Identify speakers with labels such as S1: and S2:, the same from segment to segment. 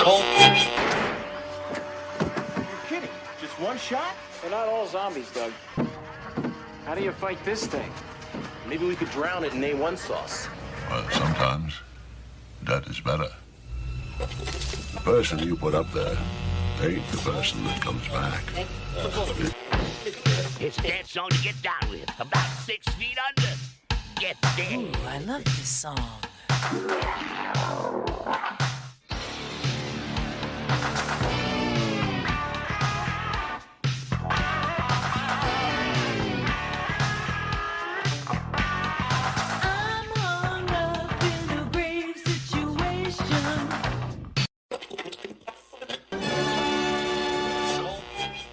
S1: asshole.
S2: You're kidding. Just one shot?
S3: They're not all zombies, Doug. How do you fight this thing?
S2: Maybe we could drown it in A1 sauce.
S4: Well, sometimes that is better. The person you put up there ain't the person that comes back.
S5: It's a dance song to get down with. About 6 feet under. Get there.
S6: Ooh, I love this song.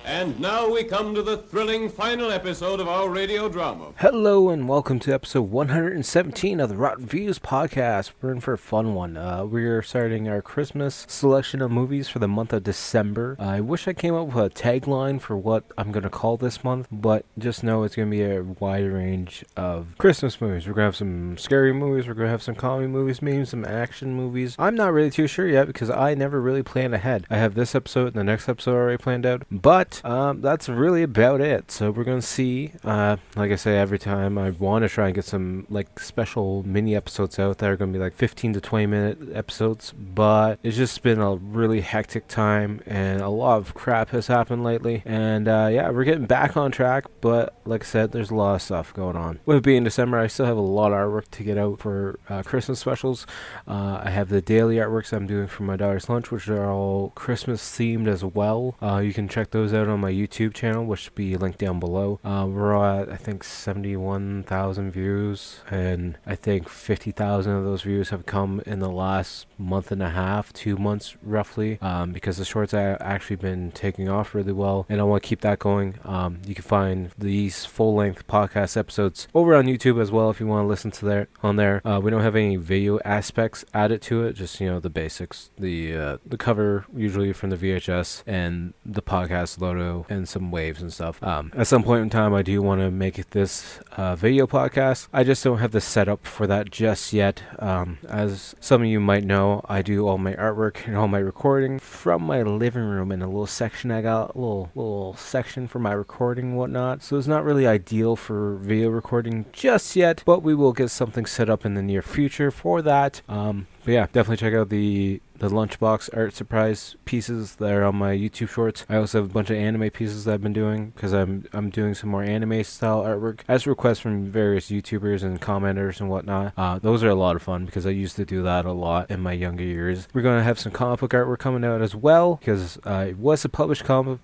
S7: And now we come to the thrilling final episode of our radio drama.
S8: Hello and welcome to episode 117 of the Rotten Views podcast. We're in for a fun one. We're starting our Christmas selection of movies for the month of December. I wish I came up with a tagline for what I'm going to call this month, but just know it's going to be a wide range of Christmas movies. We're going to have some scary movies, we're going to have some comedy movies, maybe some action movies. I'm not really too sure yet because I never really plan ahead. I have this episode and the next episode already planned out, but that's really about it. So we're going to see, like I say every time, I want to try and get some like special mini episodes out that are going to be like 15 to 20 minute episodes, but it's just been a really hectic time and a lot of crap has happened lately, and yeah, we're getting back on track, but like I said, there's a lot of stuff going on. With it being December, I still have a lot of artwork to get out for Christmas specials. I have the daily artworks I'm doing for my daughter's lunch, which are all Christmas themed as well. You can check those out on my YouTube channel, which will be linked down below. We're at, I think, 71,000 views, and I think 50,000 of those views have come in the last month and a half, 2 months roughly, because the shorts have actually been taking off really well, and I want to keep that going. You can find these full-length podcast episodes over on YouTube as well if you want to listen to there. We don't have any video aspects added to it, just, you know, the basics, the cover usually from the VHS and the podcast logo and some waves and stuff. At some point in time, I do want to make it this video podcast. I just don't have the setup for that just yet. As some of you might know, I do all my artwork and all my recording from my living room in a little section. I got a little section for my recording and whatnot, so it's not really ideal for video recording just yet, but we will get something set up in the near future for that. But yeah, definitely check out the lunchbox art surprise pieces that are on my YouTube shorts. I also have a bunch of anime pieces that I've been doing because I'm doing some more anime style artwork as requests from various YouTubers and commenters and whatnot. Those are a lot of fun because I used to do that a lot in my younger years. We're going to have some comic book artwork coming out as well because I was a published comic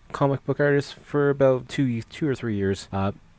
S8: book artist for about two or 3 years.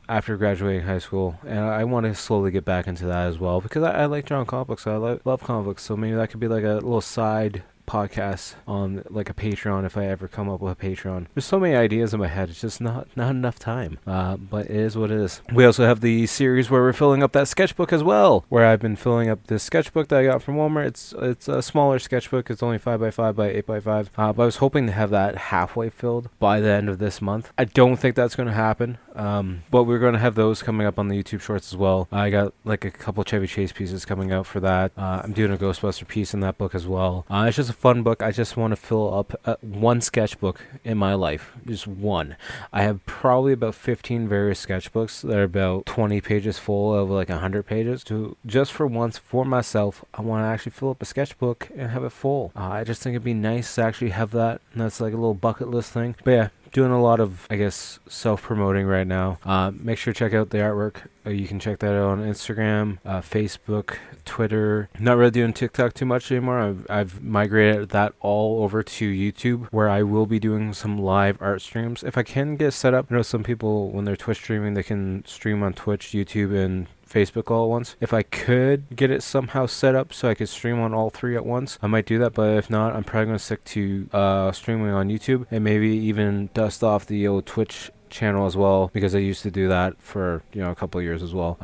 S8: After graduating high school, and I want to slowly get back into that as well because I like drawing comic books. I love comic books, so maybe that could be like a little side podcast on like a Patreon if I ever come up with a Patreon. There's so many ideas in my head, it's just not enough time, but it is what it is. We also have the series where we're filling up that sketchbook as well, where I've been filling up this sketchbook that I got from Walmart. It's a smaller sketchbook, it's only 5x5 by 8x5, but I was hoping to have that halfway filled by the end of this month. I don't think that's going to happen, but we're going to have those coming up on the YouTube shorts as well. I got like a couple Chevy Chase pieces coming out for that. I'm doing a Ghostbuster piece in that book as well. It's just a fun book. I just want to fill up one sketchbook in my life, just one. I have probably about 15 various sketchbooks that are about 20 pages full of like 100 pages. To just for once, for myself, I want to actually fill up a sketchbook and have it full. I just think it'd be nice to actually have that, and that's like a little bucket list thing. But yeah, doing a lot of, I guess, self-promoting right now. Make sure to check out the artwork. You can check that out on Instagram, Facebook, Twitter. Not really doing TikTok too much anymore. I've migrated that all over to YouTube, where I will be doing some live art streams. If I can get set up, I know some people, when they're Twitch streaming, they can stream on Twitch, YouTube, and Facebook all at once. If I could get it somehow set up so I could stream on all three at once, I might do that, but if not, I'm probably going to stick to streaming on YouTube and maybe even dust off the old Twitch channel as well, because I used to do that for, you know, a couple of years as well.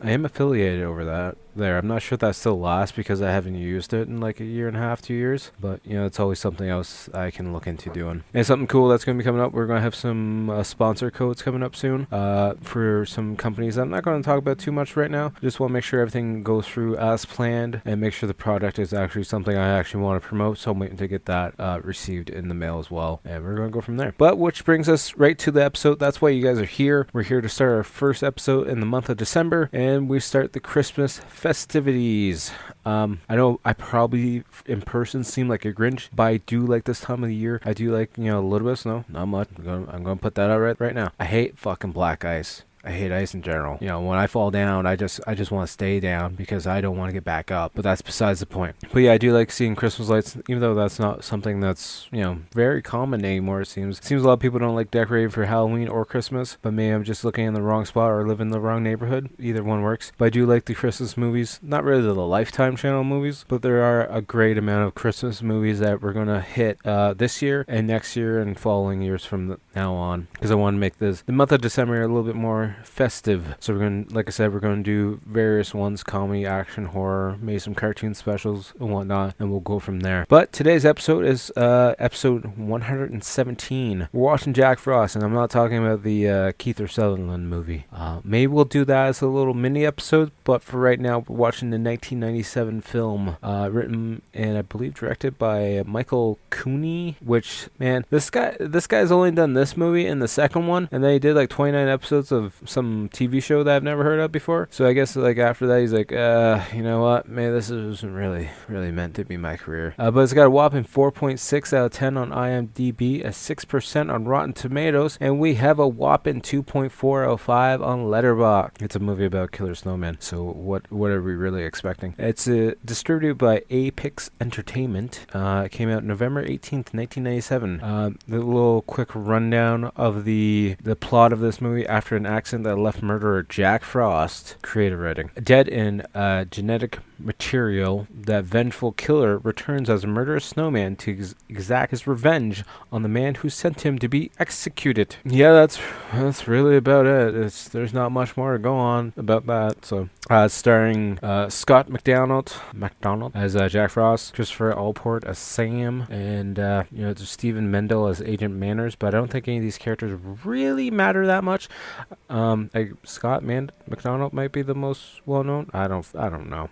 S8: I am affiliated over that there. I'm not sure if that still lasts because I haven't used it in like a year and a half, 2 years. But, you know, it's always something else I can look into doing. And something cool that's going to be coming up, we're going to have some sponsor codes coming up soon for some companies. I'm not going to talk about too much right now. Just want to make sure everything goes through as planned and make sure the product is actually something I actually want to promote. So I'm waiting to get that received in the mail as well. And we're going to go from there. But which brings us right to the episode. That's why you guys are here. We're here to start our first episode in the month of December. And we start the Christmas festivities. I know I probably in person seem like a Grinch, but I do like this time of the year. I do like, you know, a little bit of snow. Not much. I'm going to put that out right now. I hate fucking black ice. I hate ice in general. You know, when I fall down, I just want to stay down because I don't want to get back up. But that's besides the point. But yeah, I do like seeing Christmas lights, even though that's not something that's, you know, very common anymore, it seems. It seems a lot of people don't like decorating for Halloween or Christmas, but maybe I'm just looking in the wrong spot or live in the wrong neighborhood. Either one works. But I do like the Christmas movies. Not really the Lifetime channel movies, but there are a great amount of Christmas movies that we're going to hit this year and next year and following years from now on. Because I want to make the month of December a little bit more festive. So we're going to, like I said, we're going to do various ones, comedy, action, horror, maybe some cartoon specials and whatnot, and we'll go from there. But today's episode is episode 117. We're watching Jack Frost, and I'm not talking about the Kiefer Sutherland movie. Maybe we'll do that as a little mini episode, but for right now, we're watching the 1997 film written and I believe directed by Michael Cooney, which, man, this guy's only done this movie and the second one, and then he did like 29 episodes of some TV show that I've never heard of before. So I guess like after that he's like, you know what, man, this isn't really meant to be my career. But it's got a whopping 4.6 out of 10 on IMDb, a 6% on Rotten Tomatoes, and we have a whopping 2.4 out of 5 on Letterboxd. It's a movie about Killer Snowman. So what are we really expecting? It's distributed by Apex Entertainment. It came out November 18th, 1997. The little quick rundown of the plot of this movie: after an accident that left murderer Jack Frost, creative writing, dead in genetic material, that vengeful killer returns as a murderous snowman to exact his revenge on the man who sent him to be executed. Yeah, that's really about it. There's not much more to go on about that. So starring Scott McDonald as Jack Frost, Christopher Allport as Sam, and there's Stephen Mendel as Agent Manners. But I don't think any of these characters really matter that much. Scott McDonald might be the most well known. I don't know.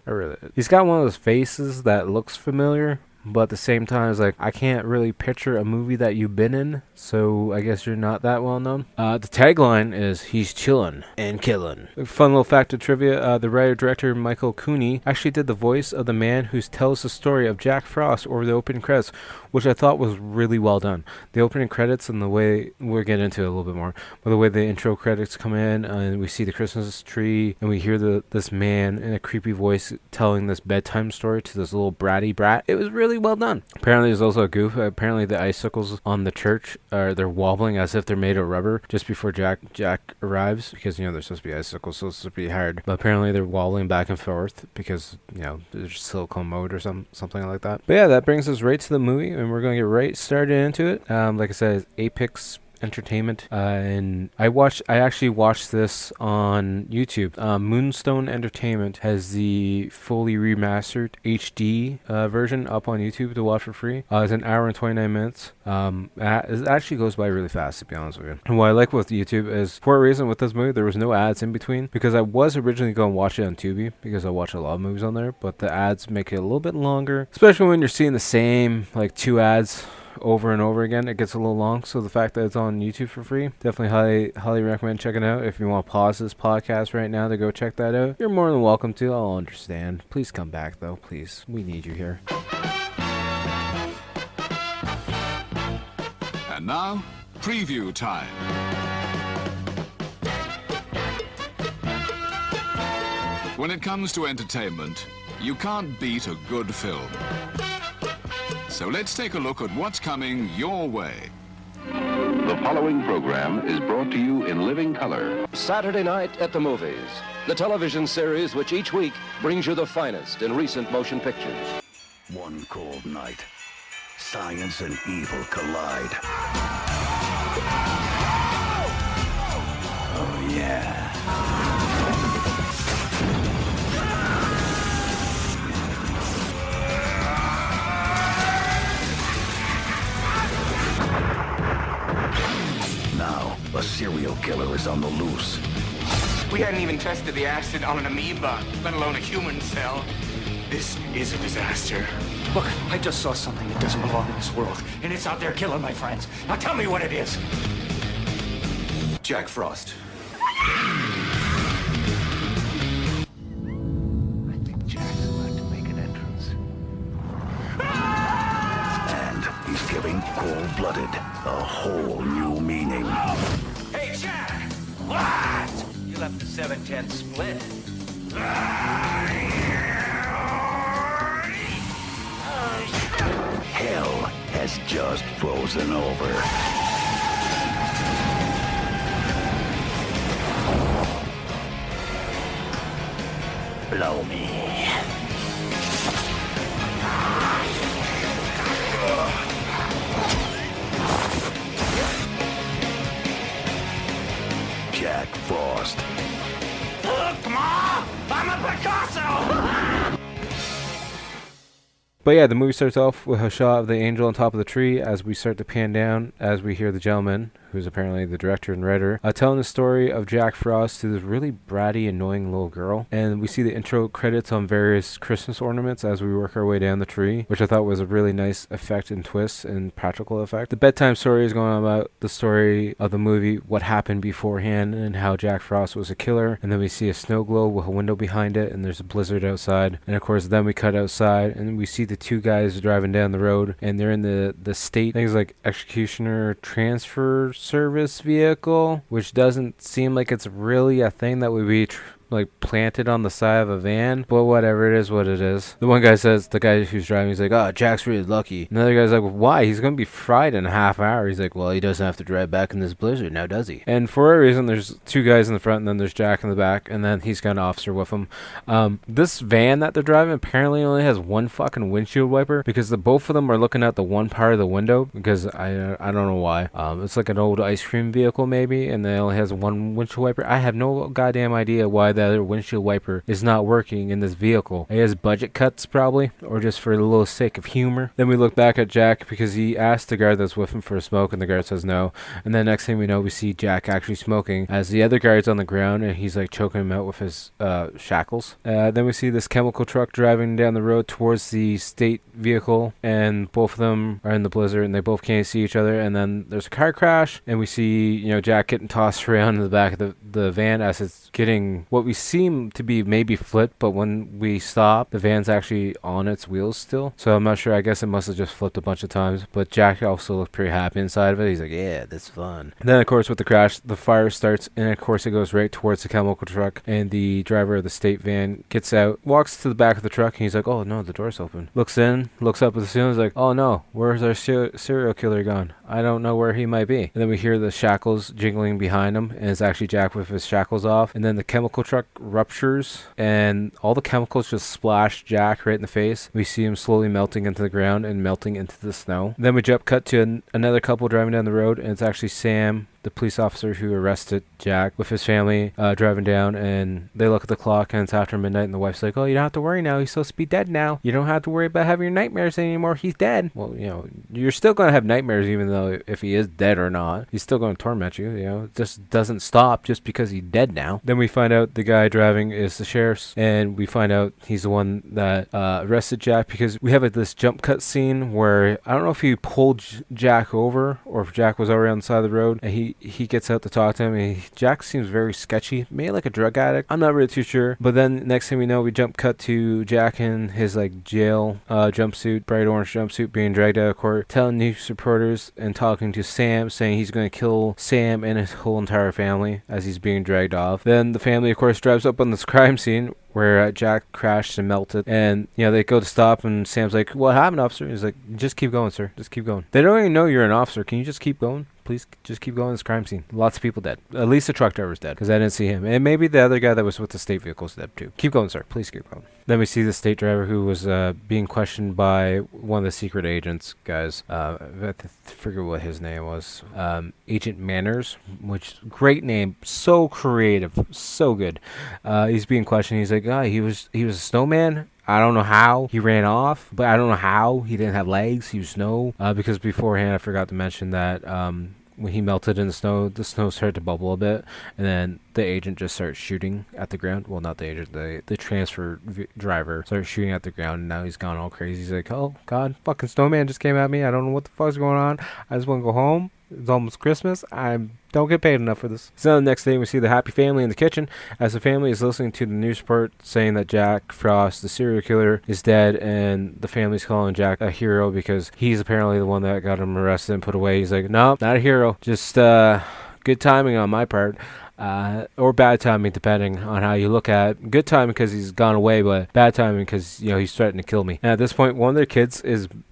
S8: He's got one of those faces that looks familiar, but at the same time, it's like I can't really picture a movie that you've been in, so I guess you're not that well known. The tagline is "He's chillin' and killin'." Fun little fact of trivia: the writer-director Michael Cooney actually did the voice of the man who tells the story of Jack Frost over the opening credits, which I thought was really well done. The opening credits and the way we'll get into it a little bit more, but the way the intro credits come in and we see the Christmas tree and we hear this man in a creepy voice telling this bedtime story to this little bratty brat. It was really well done. Apparently there's also a goof. Apparently the icicles on the church they're wobbling as if they're made of rubber just before Jack arrives, because they're supposed to be icicles, so it's supposed to be hard. But apparently they're wobbling back and forth because there's silicone mode or something like that. But yeah, that brings us right to the movie, and we're going to get right started into it. Like I said, it's Apex Entertainment, and I actually watched this on YouTube. Moonstone Entertainment has the fully remastered HD version up on YouTube to watch for free. It's an hour and 29 minutes. It actually goes by really fast, to be honest with you. And what I like with YouTube is, for a reason with this movie, there was no ads in between, because I was originally going to watch it on Tubi because I watch a lot of movies on there, but the ads make it a little bit longer, especially when you're seeing the same like 2 ads over and over again. It gets a little long, so the fact that it's on YouTube for free, definitely highly recommend checking it out. If you want to pause this podcast right now to go check that out, you're more than welcome to. I'll understand. Please come back though, please. We need you here.
S1: And now, preview time. When it comes to entertainment, you can't beat a good film. So let's take a look at what's coming your way.
S6: The following program is brought to you in living color.
S9: Saturday Night at the Movies, the television series which each week brings you the finest in recent motion pictures.
S10: One cold night, science and evil collide. Oh, yeah. serial killer is on the loose.
S11: We hadn't even tested the acid on an amoeba, let alone a human cell. This is a disaster.
S10: Look, I just saw something that doesn't belong in this world, and it's out there killing my friends. Now tell me what it is.
S11: Jack Frost.
S10: I think Jack's about to make an entrance. And he's giving cold-blooded a whole new meaning.
S11: Hey, Jack! What? You left the 7-10 split.
S10: Hell has just frozen over. Blow me. Jack Frost.
S11: Look, Ma! I'm a Picasso!
S8: But yeah, the movie starts off with a shot of the angel on top of the tree as we start to pan down as we hear the gentleman, who's apparently the director and writer, telling the story of Jack Frost to this really bratty, annoying little girl. And we see the intro credits on various Christmas ornaments as we work our way down the tree, which I thought was a really nice effect and twist and practical effect. The bedtime story is going on about the story of the movie, what happened beforehand, and how Jack Frost was a killer. And then we see a snow globe with a window behind it, and there's a blizzard outside. And of course, then we cut outside, and we see the two guys driving down the road, and they're in the state things like executioner transfer service vehicle, which doesn't seem like it's really a thing that would be like planted on the side of a van, but whatever, it is what it is. The one guy says, the guy who's driving, he's like, oh, Jack's really lucky. Another guy's like, well, why? He's gonna be fried in a half hour. He's like, well, he doesn't have to drive back in this blizzard now, does he? And for a reason, there's two guys in the front, and then there's Jack in the back, and then he's got an officer with him. This van that they're driving apparently only has one fucking windshield wiper, because both of them are looking out the one part of the window, because I don't know why. It's like an old ice cream vehicle maybe, and it only has one windshield wiper. I have no goddamn idea why the other windshield wiper is not working in this vehicle. It has budget cuts probably, or just for the little sake of humor. Then we look back at Jack because he asked the guard that's with him for a smoke, and the guard says no. And then next thing we know, we see Jack actually smoking as the other guard's on the ground, and he's like choking him out with his shackles. Then we see this chemical truck driving down the road towards the state vehicle, and both of them are in the blizzard, and they both can't see each other. And then there's a car crash, and we see Jack getting tossed around in the back of the van as it's getting what we seem to be maybe flipped, but when we stop, the van's actually on its wheels still. So I'm not sure. I guess it must have just flipped a bunch of times. But Jack also looked pretty happy inside of it. He's like, yeah, that's fun. And then, of course, with the crash, the fire starts, and of course, it goes right towards the chemical truck. And the driver of the state van gets out, walks to the back of the truck, and he's like, oh, no, the door's open. Looks in, looks up at the ceiling, he's like, oh, no, where's our serial killer gone? I don't know where he might be. And then we hear the shackles jingling behind him, and it's actually Jack with his shackles off. And then the chemical truck ruptures, and all the chemicals just splash Jack right in the face. We see him slowly melting into the ground and melting into the snow. Then we jump cut to another couple driving down the road, and it's actually Sam, the police officer who arrested Jack, with his family driving down, and they look at the clock, and it's after midnight, and the wife's like, oh, you don't have to worry now. He's supposed to be dead now. You don't have to worry about having your nightmares anymore. He's dead. Well, you're still going to have nightmares even though if he is dead or not. He's still going to torment you. It just doesn't stop just because he's dead now. Then we find out the guy driving is the sheriff's, and we find out he's the one that arrested Jack, because we have this jump cut scene where I don't know if he pulled Jack over or if Jack was already on the side of the road, and he gets out to talk to him, and Jack seems very sketchy, maybe like a drug addict. I'm not really too sure. But then next thing we know, we jump cut to Jack in his like jail jumpsuit, bright orange jumpsuit, being dragged out of court, telling news reporters and talking to Sam, saying he's going to kill Sam and his whole entire family as he's being dragged off. Then the family, of course, drives up on this crime scene where Jack crashed and melted, and they go to stop, and Sam's like, what happened, officer? He's like, just keep going, sir, just keep going. They don't even know you're an officer. Can you just keep going? Please just keep going. This crime scene, lots of people dead. At least the truck driver's dead, because I didn't see him, and maybe the other guy that was with the state vehicle's dead too. Keep going, sir, please keep going. Then we see the state driver who was being questioned by one of the secret agents guys. I forget what his name was. Agent Manners, which great name, so creative, so good. He's being questioned. He's like, he was a snowman. I don't know how he ran off, but I don't know how he didn't have legs. He was snow. Because beforehand, I forgot to mention that when he melted in the snow started to bubble a bit, and then the agent just starts shooting at the ground. Well, not the agent, the transfer driver starts shooting at the ground, and now he's gone all crazy. He's like, oh, God, fucking Snowman just came at me. I don't know what the fuck's going on. I just want to go home. It's almost Christmas. I don't get paid enough for this. So the next day we see the happy family in the kitchen as the family is listening to the news report saying that Jack Frost, the serial killer, is dead, and the family's calling Jack a hero because he's apparently the one that got him arrested and put away. He's like, no, not a hero. Just good timing on my part. Or bad timing, depending on how you look at it. Good timing because he's gone away, but bad timing because, he's threatening to kill me. And at this point, one of their kids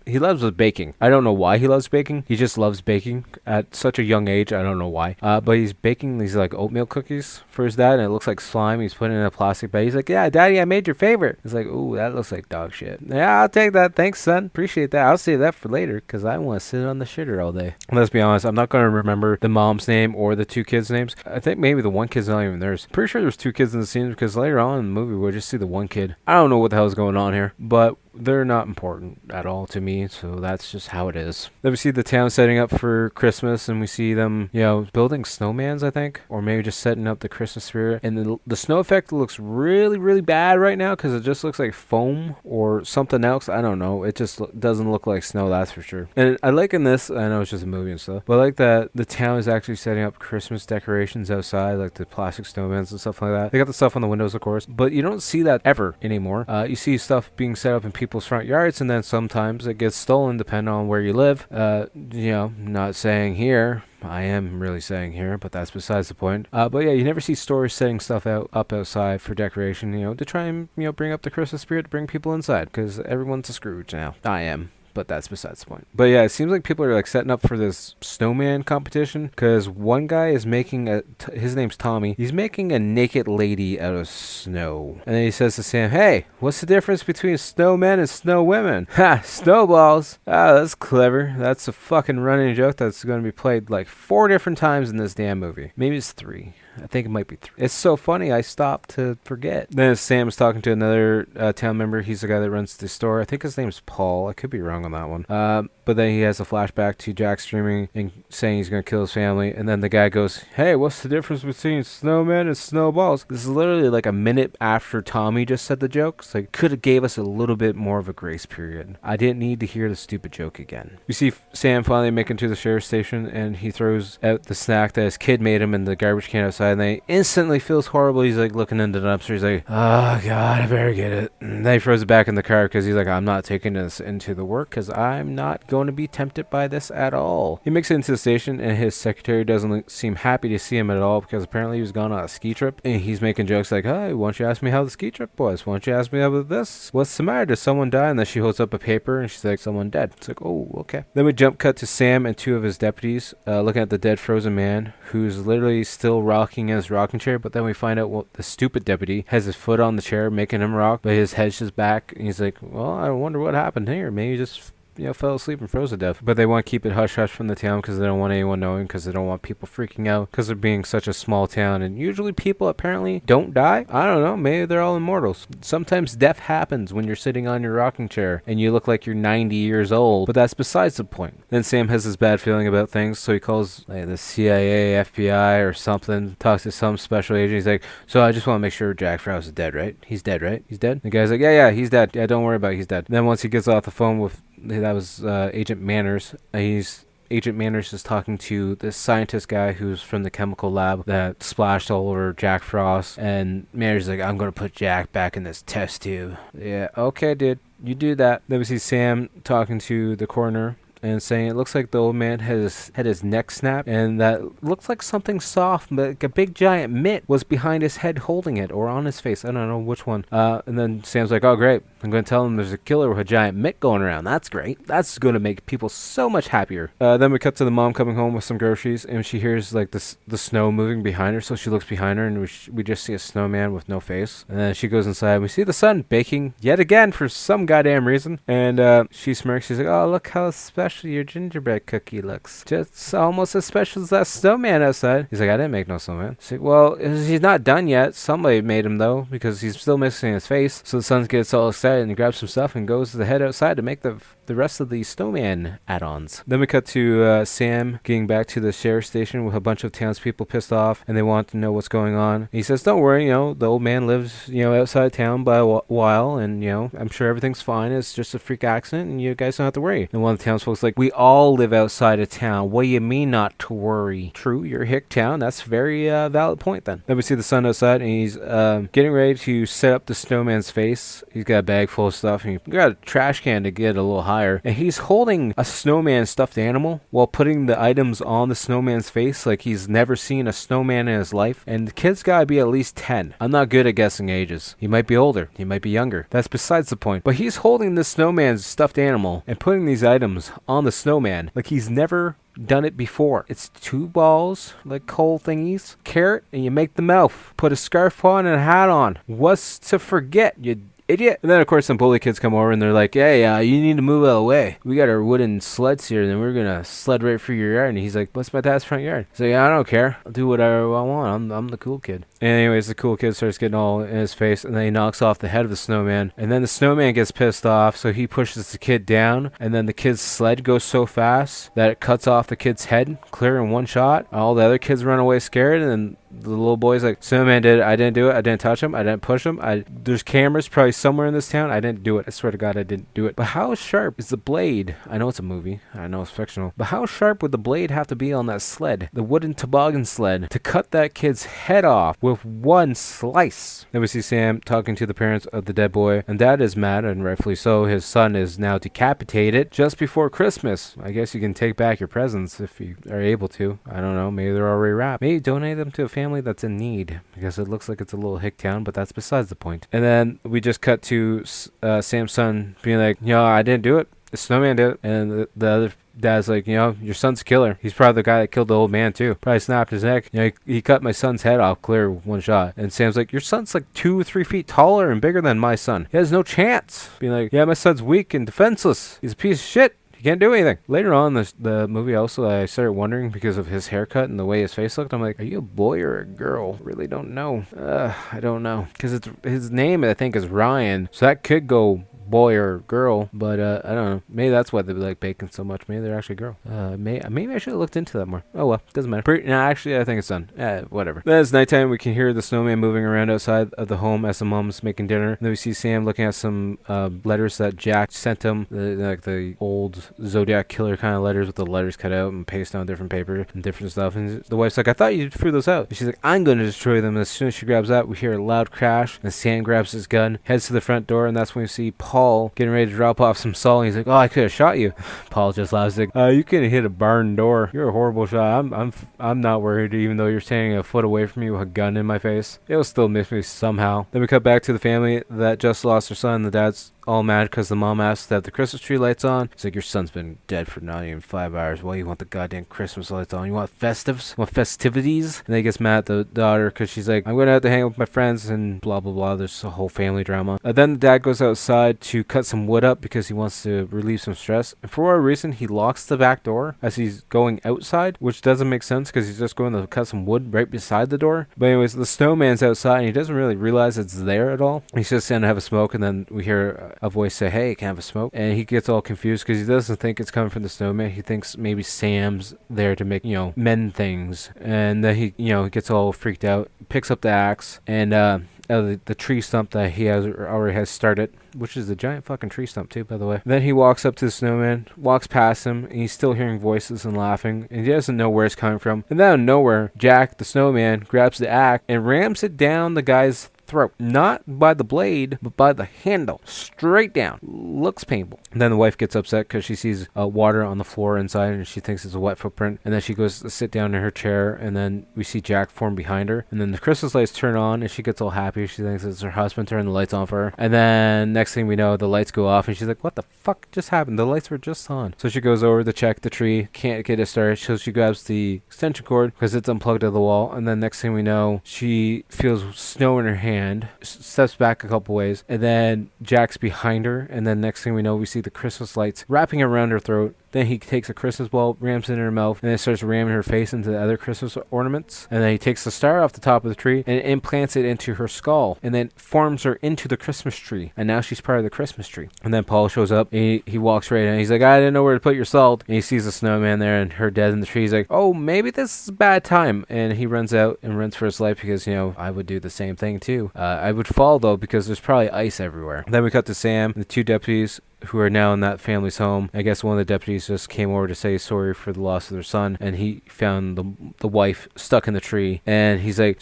S8: he loves baking. I don't know why he loves baking. He just loves baking at such a young age. I don't know why. But he's baking these like oatmeal cookies for his dad, and it looks like slime. He's putting it in a plastic bag. He's like, yeah, Daddy, I made your favorite. He's like, ooh, that looks like dog shit. Yeah, I'll take that. Thanks, son. Appreciate that. I'll save that for later because I want to sit on the shitter all day. And let's be honest, I'm not going to remember the mom's name or the two kids' names. I think maybe the one kid's not even theirs. Pretty sure there's two kids in the scene because later on in the movie we'll just see the one kid. I don't know what the hell is going on here, but they're not important at all to me, so that's just how it is. Then we see the town setting up for Christmas, and we see them, building snowmans, I think, or maybe just setting up the Christmas spirit. And the snow effect looks really, really bad right now because it just looks like foam or something else. I don't know. It just doesn't look like snow, that's for sure. And I like in this, I know it's just a movie and stuff, but I like that the town is actually setting up Christmas decorations outside, like the plastic snowmans and stuff like that. They got the stuff on the windows, of course, but you don't see that ever anymore. You see stuff being set up in people's front yards, and then sometimes it gets stolen depending on where you live. Not saying here. I am really saying here, but that's besides the point. But yeah, you never see stores setting stuff up outside for decoration, to try and, bring up the Christmas spirit, to bring people inside, because everyone's a Scrooge now. I am. But that's besides the point. But yeah, it seems like people are like setting up for this snowman competition because one guy is making his name's Tommy. He's making a naked lady out of snow. And then he says to Sam, hey, what's the difference between snowmen and snow women? Ha, snowballs. Ah, that's clever. That's a fucking running joke that's going to be played like 4 different times in this damn movie. Maybe it's 3. I think it might be 3. It's so funny, I stopped to forget. Then Sam's talking to another town member. He's the guy that runs the store. I think his name's Paul. I could be wrong on that one. But then he has a flashback to Jack streaming and saying he's going to kill his family. And then the guy goes, hey, what's the difference between snowmen and snowballs? This is literally like a minute after Tommy just said the joke. So it could have gave us a little bit more of a grace period. I didn't need to hear the stupid joke again. We see Sam finally making to the sheriff's station, and he throws out the snack that his kid made him in the garbage can outside, and they instantly feels horrible. He's like looking into the dumpster. He's like, oh God, I better get it. And then he throws it back in the car because he's like, I'm not taking this into the work because I'm not going to be tempted by this at all. He makes it into the station, and his secretary doesn't seem happy to see him at all because apparently he was gone on a ski trip, and he's making jokes like, hey, why don't you ask me how the ski trip was? Why don't you ask me about this? What's the matter? Did someone die? And then she holds up a paper and she's like, someone dead. It's like, oh, okay. Then we jump cut to Sam and 2 of his deputies looking at the dead frozen man who's literally still rocking in his rocking chair, but then we find out the stupid deputy has his foot on the chair making him rock, but his head's just back, and he's like, well, I wonder what happened here. Maybe he just fell asleep and froze to death. But they want to keep it hush-hush from the town because they don't want anyone knowing, because they don't want people freaking out because of being such a small town. And usually people apparently don't die. I don't know. Maybe they're all immortals. Sometimes death happens when you're sitting on your rocking chair and you look like you're 90 years old, but that's besides the point. Then Sam has this bad feeling about things, so he calls the CIA, FBI, or something, talks to some special agent. He's like, so I just want to make sure Jack Frost is dead, right? He's dead, right? He's dead? The guy's like, yeah, he's dead. Yeah, don't worry about it. He's dead. Then once he gets off the phone with that was Agent Manners. Agent Manners is talking to this scientist guy who's from the chemical lab that splashed all over Jack Frost. And Manners is like, I'm going to put Jack back in this test tube. Yeah, okay, dude. You do that. Then we see Sam talking to the coroner and saying it looks like the old man had his neck snapped, and that looks like something soft, but like a big giant mitt was behind his head holding it, or on his face. I don't know which one. And then Sam's like, oh great, I'm going to tell him there's a killer with a giant mitt going around. That's great. That's going to make people so much happier. Then we cut to the mom coming home with some groceries, and she hears like the snow moving behind her, so she looks behind her, and we just see a snowman with no face. And then she goes inside, and we see the son baking yet again for some goddamn reason, and she smirks. She's like, oh, look how special special your gingerbread cookie looks. Just almost as special as that snowman outside. He's like, I didn't make no snowman. She's like, well, he's not done yet. Somebody made him, though, because he's still missing his face. So the son gets all excited and he grabs some stuff and goes to head outside to make the rest of the snowman add-ons. Then we cut to Sam getting back to the sheriff's station with a bunch of townspeople pissed off, and they want to know what's going on. He says, don't worry, the old man lives, outside town by a while, and, I'm sure everything's fine. It's just a freak accident, and you guys don't have to worry. And one of the townsfolk's like, we all live outside of town. What do you mean not to worry? True, you're hick town. That's a very valid point, then. Then we see the son outside, and he's getting ready to set up the snowman's face. He's got a bag full of stuff, and he's got a trash can to get a little higher. And he's holding a snowman stuffed animal while putting the items on the snowman's face like he's never seen a snowman in his life. And the kid's gotta be at least 10. I'm not good at guessing ages. He might be older. He might be younger. That's besides the point. But he's holding the snowman's stuffed animal and putting these items on the snowman like he's never done it before. It's 2 balls, like coal thingies, carrot, and you make the mouth. Put a scarf on and a hat on. What's to forget, you idiot? And then, of course, some bully kids come over and they're like, hey, you need to move out of the way. We got our wooden sleds here, and then we're gonna sled right through your yard. And he's like, what's my dad's front yard? So yeah, I don't care. I'll do whatever I want. I'm the cool kid. And anyways, the cool kid starts getting all in his face, and then he knocks off the head of the snowman. And then the snowman gets pissed off, so he pushes the kid down, and then the kid's sled goes so fast that it cuts off the kid's head, clear in one shot. All the other kids run away scared, and then the little boy's like, Snowman did it. I didn't do it. I didn't touch him. I didn't push him. There's cameras probably somewhere in this town. I didn't do it. I swear to God, I didn't do it. But how sharp is the blade? I know it's a movie. I know it's fictional. But how sharp would the blade have to be on that sled, the wooden toboggan sled, to cut that kid's head off with one slice? Then we see Sam talking to the parents of the dead boy, and Dad is mad, and rightfully so. His son is now decapitated just before Christmas. I guess you can take back your presents if you are able to. I don't know. Maybe they're already wrapped. Maybe donate them to a family that's in need, because it looks like it's a little hick town, but that's besides the point. And then we just cut to Sam's son being like, I didn't do it. The snowman did it. And the other dad's like, your son's a killer. He's probably the guy that killed the old man too. Probably snapped his neck. He cut my son's head off clear with one shot. And Sam's like, your son's like 2 or 3 feet taller and bigger than my son. He has no chance. Being like, my son's weak and defenseless. He's a piece of shit. He can't do anything. Later on in the movie also, I started wondering because of his haircut and the way his face looked. I'm like, are you a boy or a girl? Really don't know. I don't know. Because his name, I think, is Ryan. So that could go boy or girl, but I don't know. Maybe that's why they like bacon so much. Maybe they're actually girl. Maybe I should have looked into that more. Oh well, doesn't matter. Actually, I think it's done. Whatever. Then it's nighttime. We can hear the snowman moving around outside of the home as the mom's making dinner. Then we see Sam looking at some letters that Jack sent him, like the old Zodiac killer kind of letters with the letters cut out and pasted on different paper and different stuff. And the wife's like, I thought you threw those out. And she's like, I'm going to destroy them. And as soon as she grabs that, we hear a loud crash, and Sam grabs his gun, heads to the front door, and that's when we see Paul getting ready to drop off some salt. He's like, I could have shot you. Paul just laughs like, you could have hit a barn door. You're a horrible shot. I'm not worried, even though you're standing a foot away from me with a gun in my face. It'll still miss me somehow. Then we cut back to the family that just lost their son. The dad's all mad because the mom asked to have the Christmas tree lights on. He's like, your son's been dead for not even 5 hours. Why you want the goddamn Christmas lights on? You want festives? You want festivities? And then he gets mad at the daughter because she's like, I'm going to have to hang out with my friends and blah, blah, blah. There's a whole family drama. Then the dad goes outside to cut some wood up because he wants to relieve some stress. And for whatever reason, he locks the back door as he's going outside, which doesn't make sense because he's just going to cut some wood right beside the door. But anyways, the snowman's outside and he doesn't really realize it's there at all. He's just going to have a smoke, and then we hear a voice say, hey, can I have a smoke? And he gets all confused because he doesn't think it's coming from the snowman. He thinks maybe Sam's there to make, mend things. And then he gets all freaked out, picks up the axe, and the tree stump that he already has started, which is a giant fucking tree stump too, by the way. Then he walks up to the snowman, walks past him, and he's still hearing voices and laughing, and he doesn't know where it's coming from. And then out of nowhere, Jack, the snowman, grabs the axe and rams it down the guy's throat. Not by the blade, but by the handle. Straight down. Looks painful. And then the wife gets upset because she sees water on the floor inside, and she thinks it's a wet footprint. And then she goes to sit down in her chair, and then we see Jack form behind her. And then the Christmas lights turn on, and she gets all happy. She thinks it's her husband turning the lights on for her. And then next thing we know, the lights go off, and she's like, what the fuck just happened? The lights were just on. So she goes over to check the tree. Can't get it started. So she grabs the extension cord because it's unplugged to the wall. And then next thing we know, she feels snow in her hand, steps back a couple ways, and then Jack's behind her, and then next thing we know, we see the Christmas lights wrapping around her throat, Then he takes a Christmas ball, rams it in her mouth, and then starts ramming her face into the other Christmas ornaments. And then he takes the star off the top of the tree and implants it into her skull, and then forms her into the Christmas tree. And now she's part of the Christmas tree. And then Paul shows up, and he walks right in. He's like, I didn't know where to put your salt. And he sees the snowman there and her dead in the tree. He's like, oh, maybe this is a bad time. And he runs out and runs for his life because, I would do the same thing too. I would fall, though, because there's probably ice everywhere. Then we cut to Sam, the two deputies who are now in that family's home. I guess one of the deputies just came over to say sorry for the loss of their son, and he found the wife stuck in the tree. And he's like,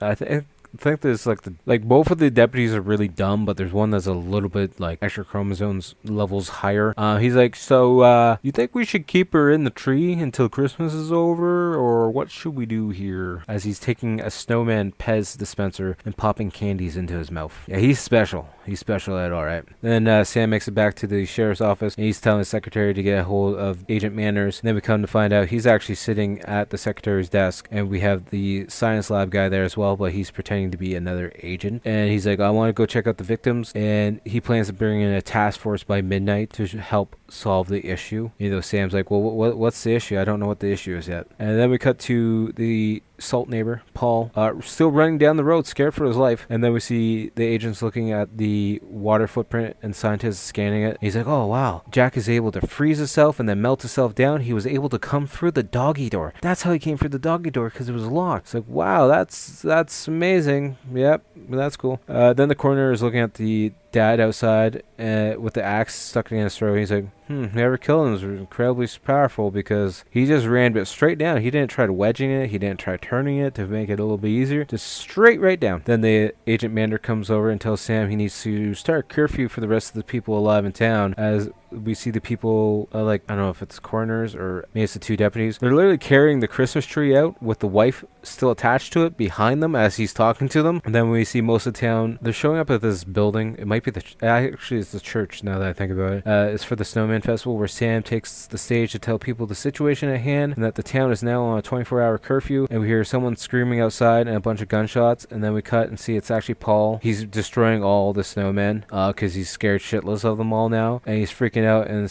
S8: I think there's both of the deputies are really dumb, but there's one that's a little bit like extra chromosomes levels higher. He's like, so you think we should keep her in the tree until Christmas is over, or what should we do here? As he's taking a Snowman Pez dispenser and popping candies into his mouth. Yeah, he's special. He's special at all, right? Then Sam makes it back to the sheriff's office, and he's telling the secretary to get a hold of Agent Manners. And then we come to find out he's actually sitting at the secretary's desk, and we have the science lab guy there as well, but he's pretending to be another agent. And he's like, I want to go check out the victims, and he plans to bring in a task force by midnight to help solve the issue. Sam's like, well, what's the issue? I don't know what the issue is yet. And then we cut to the Salt neighbor, Paul, still running down the road, scared for his life. And then we see the agents looking at the water footprint and scientists scanning it. He's like, oh, wow. Jack is able to freeze himself and then melt himself down. He was able to come through the doggy door. That's how he came through the doggy door, because it was locked. It's like, wow, that's amazing. Yep, that's cool. Then the coroner is looking at the dad outside with the axe stuck in his throat. He's like, whoever killed him was incredibly powerful, because he just ran it straight down. He didn't try to wedging it. He didn't try turning it to make it a little bit easier. Just straight right down. Then the Agent Mander comes over and tells Sam he needs to start a curfew for the rest of the people alive in town, as we see the people, I don't know if it's coroners or maybe it's the two deputies. They're literally carrying the Christmas tree out with the wife still attached to it behind them as he's talking to them. And then we see most of the town. They're showing up at this building. It might be actually it's the church now that I think about it. It's for the Snowman Festival, where Sam takes the stage to tell people the situation at hand and that the town is now on a 24-hour curfew. And we hear someone screaming outside and a bunch of gunshots. And then we cut and see it's actually Paul. He's destroying all the snowmen because he's scared shitless of them all now. And he's freaking out, and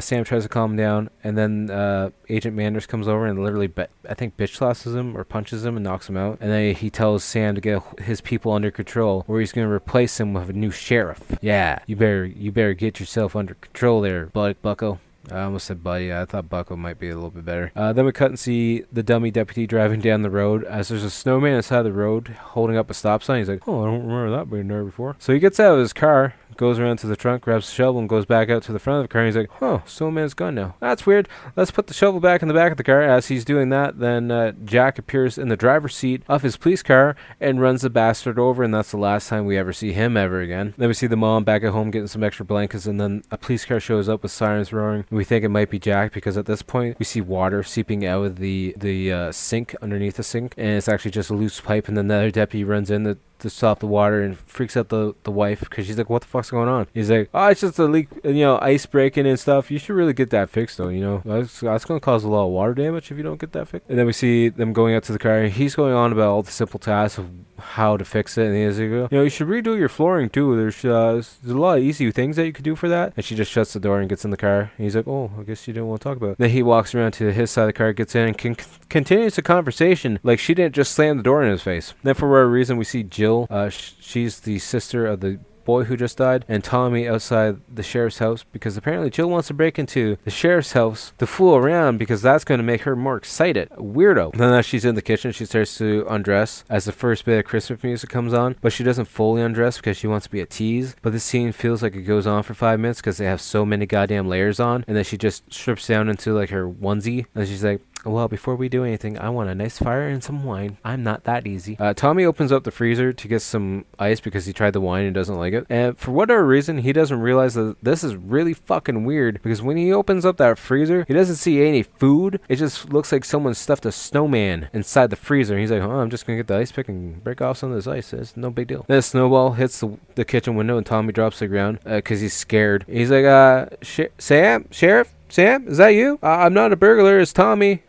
S8: Sam tries to calm him down, and then Agent Manders comes over and literally I think bitch slaps him or punches him and knocks him out. And then he tells Sam to get his people under control, or he's going to replace him with a new sheriff. Yeah, you better get yourself under control there, Bucko. I almost said buddy. I thought Bucko might be a little bit better. Then we cut and see the dummy deputy driving down the road as there's a snowman inside the road holding up a stop sign. He's like, oh, I don't remember that being there before. So he gets out of his car, goes around to the trunk, grabs the shovel, and goes back out to the front of the car. And he's like, oh, Snowman's gone now. That's weird. Let's put the shovel back in the back of the car. As he's doing that, then Jack appears in the driver's seat of his police car and runs the bastard over, and that's the last time we ever see him ever again. Then we see the mom back at home getting some extra blankets, and then a police car shows up with sirens roaring. We think it might be Jack, because at this point we see water seeping out of the sink underneath the sink, and it's actually just a loose pipe. And then the other deputy runs in to stop the water and freaks out the wife, because she's like, what the fuck's going on? He's like, oh, it's just a leak, ice breaking and stuff. You should really get that fixed, though. That's going to cause a lot of water damage if you don't get that fixed. And then we see them going out to the car. He's going on about all the simple tasks of how to fix it, and he's like, you should redo your flooring too. There's a lot of easy things that you could do for that. And she just shuts the door and gets in the car. And he's like, oh, I guess you didn't want to talk about it. Then he walks around to his side of the car, gets in, and continues the conversation like she didn't just slam the door in his face. Then for whatever reason, we see Jill. She's the sister of the boy who just died, and Tommy outside the sheriff's house, because apparently Jill wants to break into the sheriff's house to fool around, because that's going to make her more excited. Weirdo. Then as she's in the kitchen, she starts to undress as the first bit of Christmas music comes on, but she doesn't fully undress because she wants to be a tease. But this scene feels like it goes on for 5 minutes because they have so many goddamn layers on, and then she just strips down into like her onesie, and she's like, well, before we do anything, I want a nice fire and some wine. I'm not that easy. Tommy opens up the freezer to get some ice because he tried the wine and doesn't like it. And for whatever reason, he doesn't realize that this is really fucking weird, because when he opens up that freezer, he doesn't see any food. It just looks like someone stuffed a snowman inside the freezer. He's like, oh, I'm just going to get the ice pick and break off some of this ice. It's no big deal. Then a snowball hits the kitchen window, and Tommy drops to the ground because he's scared. He's like, Sheriff? Sam, is that you? I'm not a burglar. It's Tommy.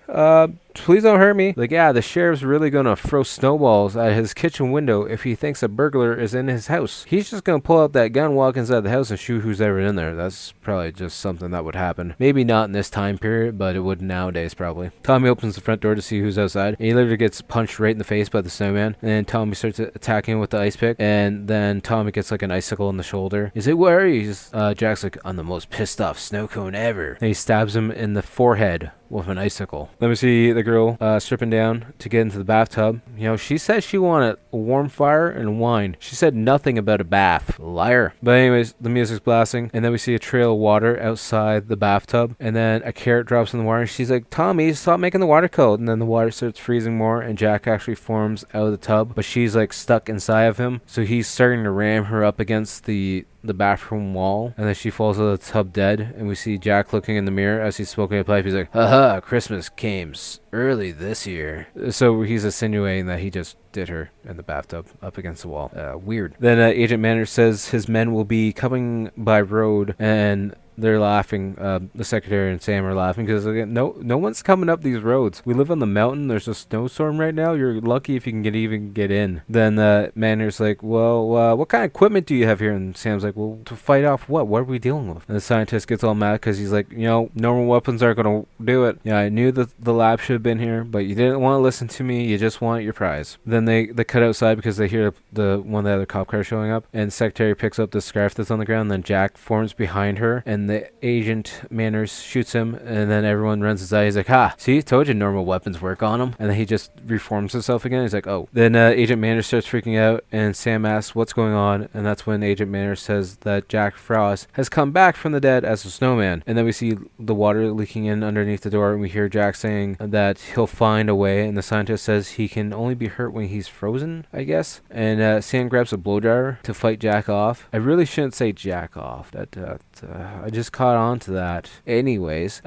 S8: please don't hurt me. Like, yeah, the sheriff's really gonna throw snowballs at his kitchen window if he thinks a burglar is in his house. He's just gonna pull out that gun, walk inside the house, and shoot who's ever in there. That's probably just something that would happen. Maybe not in this time period, but it would nowadays probably. Tommy opens the front door to see who's outside. And he literally gets punched right in the face by the snowman. And then Tommy starts attacking him with the ice pick. And then Tommy gets like an icicle in the shoulder. He's like, where are you? Jack's like, I'm the most pissed off snow cone ever. And he stabs him in the forehead with an icicle. Then we see the girl stripping down to get into the bathtub. You know, she said she wanted a warm fire and wine. She said nothing about a bath. Liar. But anyways, the music's blasting, and then we see a trail of water outside the bathtub, and then a carrot drops in the water, and she's like, Tommy, stop making the water cold. And then the water starts freezing more, and Jack actually forms out of the tub, but she's like stuck inside of him, so he's starting to ram her up against the bathroom wall, and then she falls out of the tub dead. And we see Jack looking in the mirror as he's smoking a pipe. He's like, haha, Christmas came early this year. So he's insinuating that he just did her in the bathtub up against the wall. Weird. Then Agent Manners says his men will be coming by road, and they're laughing. The secretary and Sam are laughing because no one's coming up these roads. We live on the mountain. There's a snowstorm right now. You're lucky if you can even get in. Then Manners like, well, what kind of equipment do you have here? And Sam's like, well, to fight off what? What are we dealing with? And the scientist gets all mad because he's like, normal weapons aren't gonna do it. Yeah, I knew that the lab should have been here, but you didn't want to listen to me. You just want your prize. Then they cut outside because they hear one of the other cop cars showing up, and the secretary picks up the scarf that's on the ground. Then Jack forms behind her, and the agent Manners shoots him, and then everyone runs inside. He's like, ha, see, told you normal weapons work on him. And then he just reforms himself again. He's like, oh. Then Agent Manners starts freaking out, and Sam asks what's going on, and that's when Agent Manners says that Jack Frost has come back from the dead as a snowman. And then we see the water leaking in underneath the door, and we hear Jack saying that he'll find a way, and the scientist says he can only be hurt when he's frozen, I guess. And Sam grabs a blow dryer to fight Jack off. I really shouldn't say Jack off. I just caught on to that. Anyways,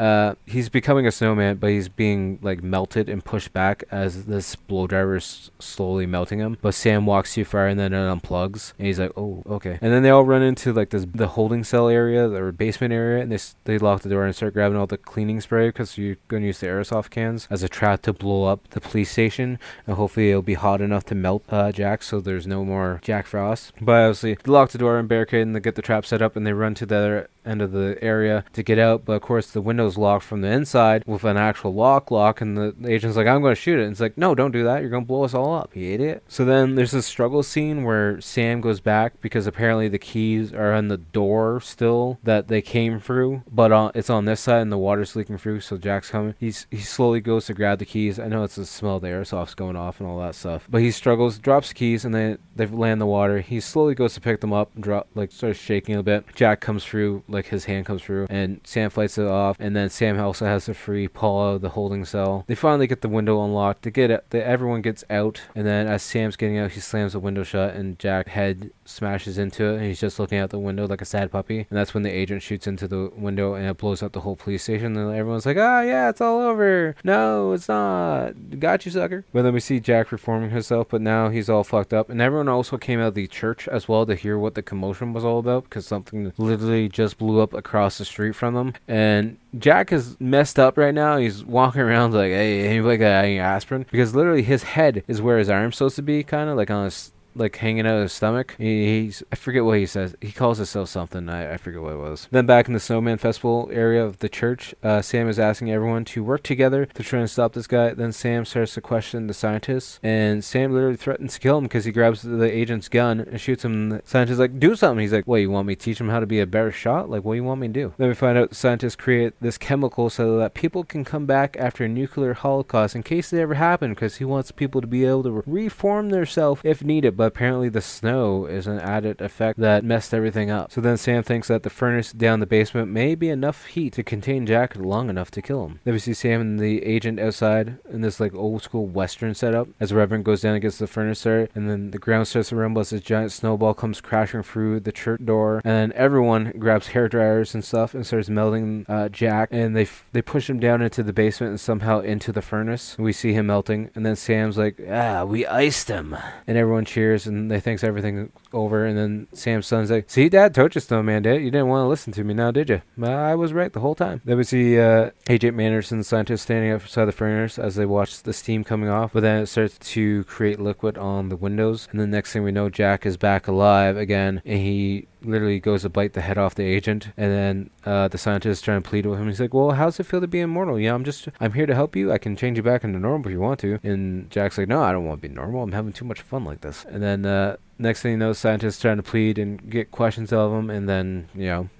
S8: he's becoming a snowman, but he's being like melted and pushed back as this blow dryer is slowly melting him. But Sam walks too far, and then it unplugs, and he's like, oh, okay. And then they all run into like the holding cell area, the basement area, and they lock the door and start grabbing all the cleaning spray because you're going to use the airsoft cans as a trap to blow up the police station, and hopefully it'll be hot enough to melt Jack, so there's no more Jack Frost. But obviously they lock the door and barricade, and they get the trap set up, and they run to the other end of the area to get out. But of course the window's locked from the inside with an actual lock, and the agent's like, I'm going to shoot it. And it's like, no, don't do that, you're going to blow us all up, you idiot. So then there's this struggle scene where Sam goes back because apparently the keys are on the door still that they came through, but it's on this side and the water's leaking through, so Jack's coming. He slowly goes to grab the keys. I know it's the smell of the airsoft's going off and all that stuff, but he struggles, drops the keys, and then they land in the water. He slowly goes to pick them up and starts shaking a bit. Jack comes through, like his hand comes through, and Sam fights it off, and then Sam also has to free Paul out of the holding cell. They finally get the window unlocked. Everyone gets out, and then as Sam's getting out, he slams the window shut, and Jack's head smashes into it, and he's just looking out the window like a sad puppy. And that's when the agent shoots into the window, and it blows up the whole police station. And everyone's like, yeah, it's all over. No, it's not. Got you, sucker. But then we see Jack reforming himself, but now he's all fucked up. And everyone also came out of the church as well to hear what the commotion was all about, because something literally just blew up across the street from them. And Jack is messed up right now. He's walking around like, hey, anybody got any aspirin? Because literally his head is where his arm's supposed to be, kind of like on his, like hanging out of his stomach. I forget what he says. He calls himself something. I forget what it was. Then back in the Snowman Festival area of the church, Sam is asking everyone to work together to try and stop this guy. Then Sam starts to question the scientist, and Sam literally threatens to kill him because he grabs the agent's gun and shoots him. And the scientist is like, do something. He's like, what, you want me to teach him how to be a better shot? Like, what do you want me to do? Then we find out the scientists create this chemical so that people can come back after a nuclear holocaust in case it ever happened, because he wants people to be able to reform themselves if needed. But apparently the snow is an added effect that messed everything up. So then Sam thinks that the furnace down the basement may be enough heat to contain Jack long enough to kill him. Then we see Sam and the agent outside in this like old school western setup as the Reverend goes down and gets the furnace started, and then the ground starts to rumble as this giant snowball comes crashing through the church door, and then everyone grabs hair dryers and stuff and starts melting Jack, and they push him down into the basement and somehow into the furnace. We see him melting, and then Sam's like, we iced him, and everyone cheers. upstairs and they thinks everything over, and then Sam's son's like, see, Dad, told you Snowman did. You didn't want to listen to me now, did you? Well, I was right the whole time. Then we see Agent Manderson, the scientist, standing outside the furnace as they watch the steam coming off, but then it starts to create liquid on the windows, and the next thing we know, Jack is back alive again, and he literally goes to bite the head off the agent, and then the scientist is trying to plead with him. He's like, well, how's it feel to be immortal? Yeah, I'm here to help you. I can change you back into normal if you want to. And Jack's like, no, I don't want to be normal. I'm having too much fun like this. And then next thing you know, scientists trying to plead and get questions out of him, and then,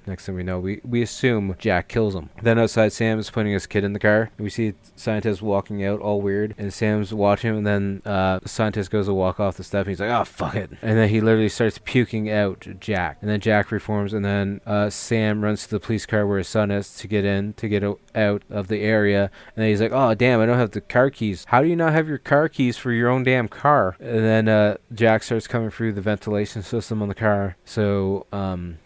S8: next thing we know, we assume Jack kills him. Then outside, Sam is putting his kid in the car. We see scientists walking out all weird, and Sam's watching him, and then the scientist goes to walk off the step, and he's like, oh, fuck it. And then he literally starts puking out Jack. And then Jack reforms, and then Sam runs to the police car where his son is to get out of the area. And then he's like, oh, damn, I don't have the car keys. How do you not have your car keys for your own damn car? And then Jack starts coming through the ventilation system on the car. So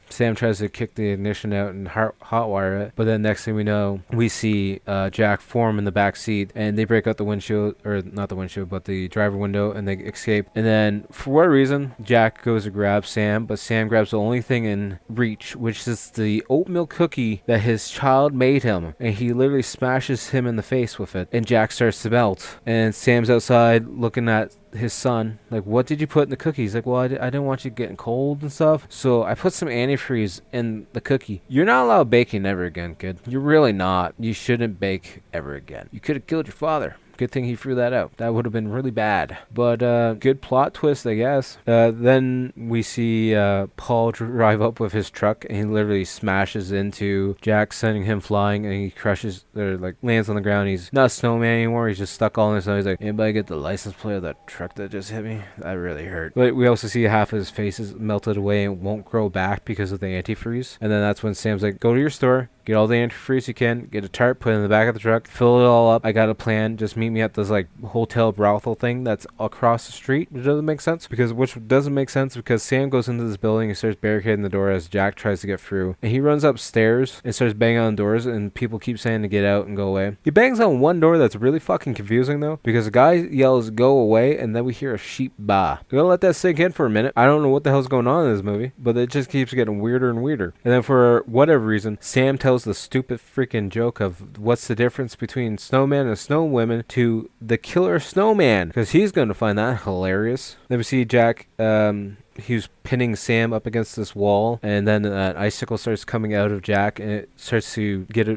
S8: Sam tries to kick the ignition out and hotwire it, but then next thing we know, we see Jack form in the back seat, and they break out the windshield, or not the windshield, but the driver window, and they escape. And then for what reason, Jack goes to grab Sam, but Sam grabs the only thing in reach, which is the oatmeal cookie that his child made him, and he literally smashes him in the face with it, and Jack starts to melt. And Sam's outside looking at his son, like, what did you put in the cookie? He's like, well, I didn't want you getting cold and stuff, so I put some antifreeze in the cookie. You're not allowed baking ever again, kid. You're really not. You shouldn't bake ever again. You could have killed your father. Good thing he threw that out. That would have been really bad. But good plot twist, I guess. Then we see Paul drive up with his truck, and he literally smashes into Jack, sending him flying, and he crushes, or like lands on the ground. He's not a snowman anymore. He's just stuck all in the snow. He's like, anybody get the license plate of that truck that just hit me? That really hurt. But we also see half of his face is melted away and won't grow back because of the antifreeze. And then that's when Sam's like, go to your store, get all the antifreeze you can, get a tarp, put it in the back of the truck, fill it all up. I got a plan. Just meet me at this like hotel brothel thing that's across the street, which doesn't make sense because Sam goes into this building and starts barricading the door as Jack tries to get through, and he runs upstairs and starts banging on doors, and people keep saying to get out and go away. He bangs on one door that's really fucking confusing though, because the guy yells go away, and then we hear a sheep baa. We're gonna let that sink in for a minute. I don't know what the hell's going on in this movie, but it just keeps getting weirder and weirder. And then for whatever reason, Sam tells the stupid freaking joke of what's the difference between snowman and snow women to the killer snowman, because he's going to find that hilarious. Then we see Jack, he was pinning Sam up against this wall, and then an icicle starts coming out of Jack, and it starts to get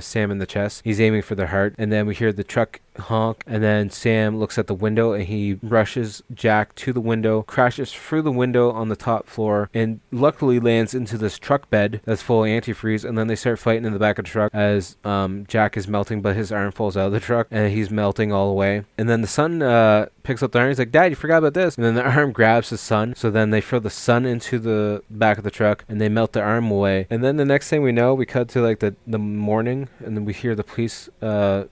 S8: Sam in the chest. He's aiming for the heart, and then we hear the truck honk, and then Sam looks at the window, and he rushes Jack to the window, crashes through the window on the top floor, and luckily lands into this truck bed that's full of antifreeze. And then they start fighting in the back of the truck as Jack is melting, but his arm falls out of the truck, and he's melting all the way. And then the son picks up the arm. He's like, Dad, you forgot about this. And then the arm grabs his son, so then they throw the son into the back of the truck, and they melt the arm away. And then the next thing we know, we cut to like the morning, and then we hear the police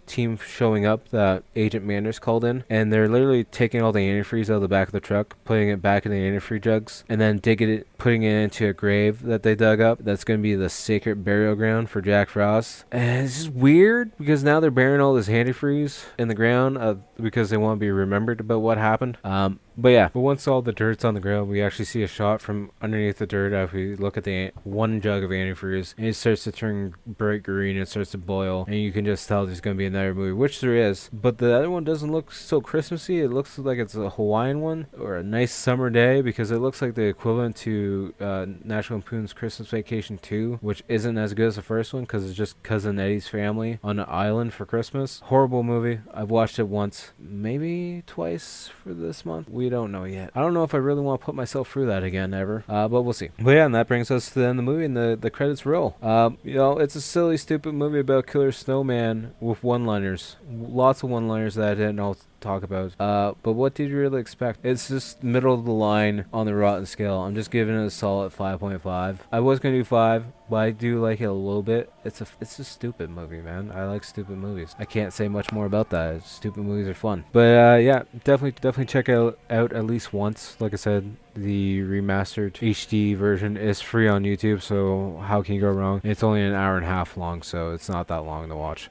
S8: team showing up that Agent Manders called in, and they're literally taking all the antifreeze out of the back of the truck, putting it back in the antifreeze jugs, and then putting it into a grave that they dug up. That's going to be the sacred burial ground for Jack Frost. And it's just weird because now they're burying all this antifreeze in the ground because they want to be remembered about what happened. But once all the dirt's on the ground, we actually see a shot from underneath the dirt after we look at the one jug of antifreeze, and it starts to turn bright green, and it starts to boil, and you can just tell there's going to be another movie, which there is. But the other one doesn't look so Christmassy. It looks like it's a Hawaiian one or a nice summer day, because it looks like the equivalent to National Lampoon's Christmas Vacation 2, which isn't as good as the first one because it's just Cousin Eddie's family on an island for Christmas. Horrible movie. I've watched it once, maybe twice for this month. We don't know yet. I don't know if I really want to put myself through that again ever, but we'll see. But yeah, and that brings us to the end of the movie, and the credits roll. It's a silly, stupid movie about killer snowman with one-liners. Lots of one-liners that I didn't know talk about. But what did you really expect? It's just middle of the line on the rotten scale. I'm just giving it a solid 5.5. I was gonna do 5, but I do like it a little bit. It's a stupid movie, man. I like stupid movies. I can't say much more about that. Stupid movies are fun. But yeah, definitely check it out at least once. Like I said, the remastered HD version is free on YouTube, so how can you go wrong? It's only an hour and a half long, so it's not that long to watch.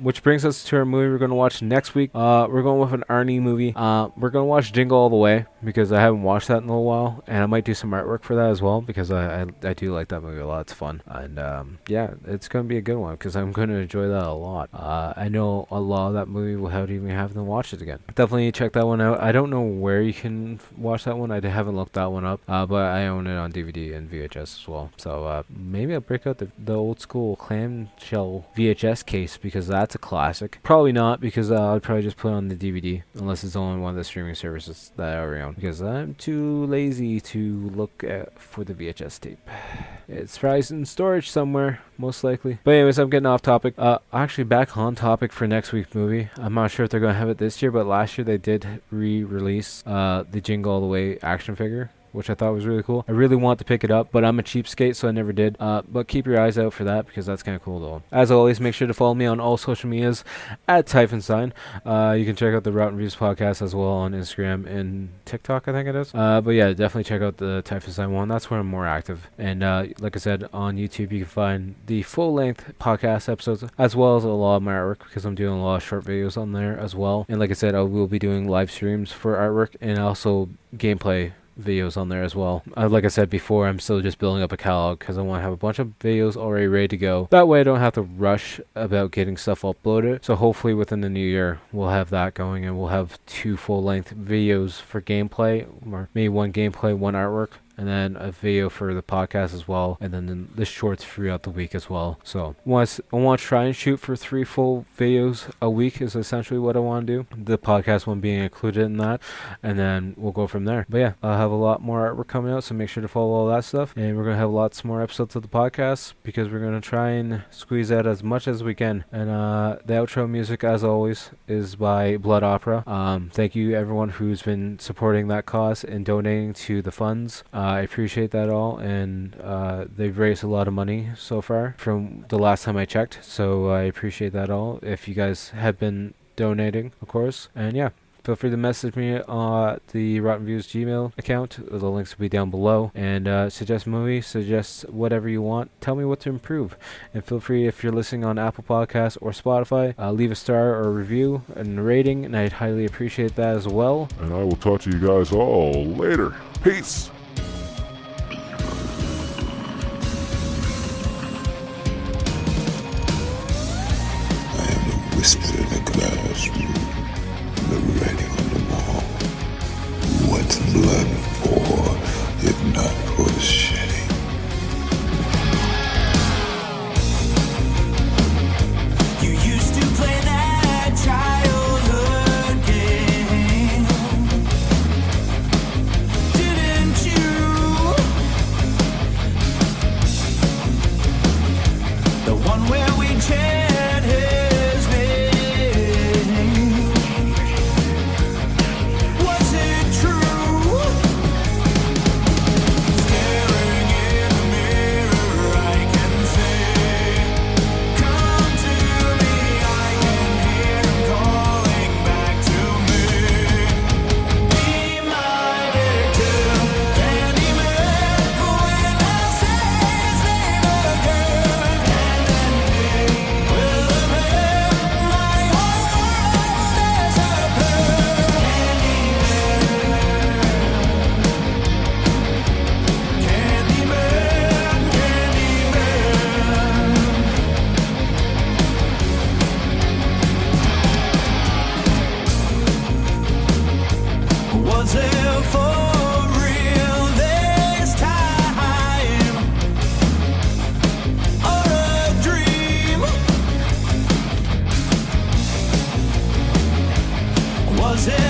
S8: Which brings us to our movie we're going to watch next week. We're going with an Arnie movie. We're going to watch Jingle All the Way because I haven't watched that in a little while, and I might do some artwork for that as well because I do like that movie a lot. It's fun, and yeah, it's going to be a good one because I'm going to enjoy that a lot. I know a lot of that movie without even having to watch it again. Definitely check that one out. I don't know where you can watch that one. I haven't looked that one up, but I own it on DVD and VHS as well. So maybe I'll break out the old school clamshell VHS case because that's a classic. Probably not because I'd probably just put it on the DVD unless it's on one of the streaming services that I already own because I'm too lazy to look for the VHS tape. It's probably in storage somewhere, most likely. But anyways, I'm getting off topic. Actually, back on topic for next week's movie. I'm not sure if they're going to have it this year, but last year they did re-release the Jingle All the Way action figure, which I thought was really cool. I really want to pick it up, but I'm a cheapskate, so I never did. But keep your eyes out for that because that's kind of cool, though. As always, make sure to follow me on all social medias at Typhonstein. You can check out the Rotten Reviews podcast as well on Instagram and TikTok, I think it is. But yeah, definitely check out the Typhonstein one. That's where I'm more active. And like I said, on YouTube, you can find the full-length podcast episodes as well as a lot of my artwork because I'm doing a lot of short videos on there as well. And like I said, I will be doing live streams for artwork and also gameplay videos on there as well. Like I said before, I'm still just building up a catalog because I want to have a bunch of videos already ready to go. That way I don't have to rush about getting stuff uploaded. So hopefully within the new year we'll have that going and we'll have 2 full-length videos for gameplay, or maybe 1 gameplay, 1 artwork, and then a video for the podcast as well, and then the shorts throughout the week as well. So I want to try and shoot for 3 full videos a week is essentially what I want to do. The podcast one being included in that, and then we'll go from there. But yeah, I'll have a lot more artwork coming out, so make sure to follow all that stuff. And we're going to have lots more episodes of the podcast because we're going to try and squeeze out as much as we can. And the outro music, as always, is by Blood Opera. Thank you everyone who's been supporting that cause and donating to the funds. I appreciate that all, and they've raised a lot of money so far from the last time I checked, so I appreciate that all. If you guys have been donating, of course, and yeah, feel free to message me on the Rotten Views Gmail account. The links will be down below. And suggest movies, suggest whatever you want. Tell me what to improve. And feel free, if you're listening on Apple Podcasts or Spotify, leave a star or a review and a rating, and I'd highly appreciate that as well.
S12: And I will talk to you guys all later. Peace!
S4: Whisper in the classroom, the writing on the wall. What's blood for, if not for the shedding?
S13: You used to play that childhood game, didn't you? The one where we chant his name. Was it true? Staring in the mirror, I can say, come to me. I can hear him calling back to me. Be my victim, Candyman. When I say his name again, and then me will appear. My whole world disappear. Candyman, Candyman. Was it for real this time, or a dream? Was it